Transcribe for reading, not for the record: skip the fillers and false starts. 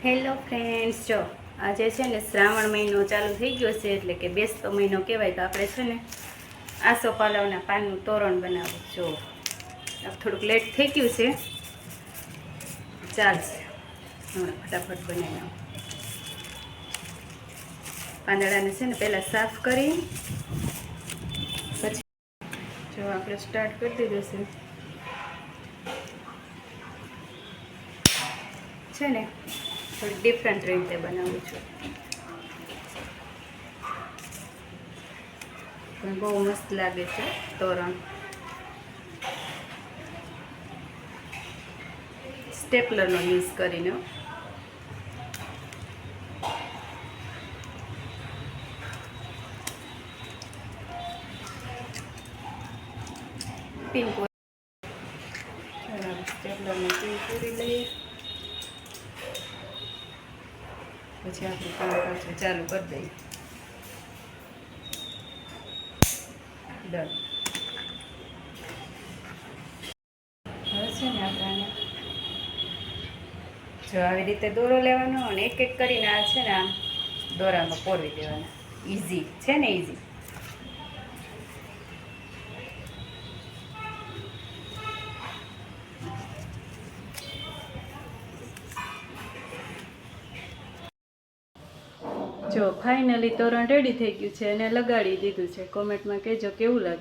Hello friends, જો આજે છે ને શ્રાવણ મહિનો ચાલુ થઈ ગયો છે, એટલે કે બેસતો મહિનો કહેવાય. તો આપણે છે ને આસોપાલવના પાનનું તોરણ બનાવવું. જો થોડુંક લેટ થઈ ગયું છે, ચાલશે, ફટાફટ બનાવી નાખો. પાંદડાને છે ને પહેલાં સાફ કરી પછી જો આપણે સ્ટાર્ટ કરી દીધું છે ને થોડી ડિફરન્ટ રીતે બનાવું છું, પણ બહુ મસ્ત લાગે છે તોરણ. સ્ટેપલરનો યુઝ કરીને પિન સ્ટેપલરને પિન પૂરી લઈએ, પછી આપણે કામ પાછું ચાલુ કરી દઈએ. ડન. હવે છે ને આપણે જો આવી રીતે દોરો લેવાનો અને એક એક કરીને આ છે ને આમ દોરામાં પોરવી દેવાના. ઇઝી છે ને, ઇઝી. જો ફાઇનલી તોરણ રેડી થઈ ગયું છે અને લગાડી દીધું છે. કોમેન્ટમાં કહેજો કેવું લાગે.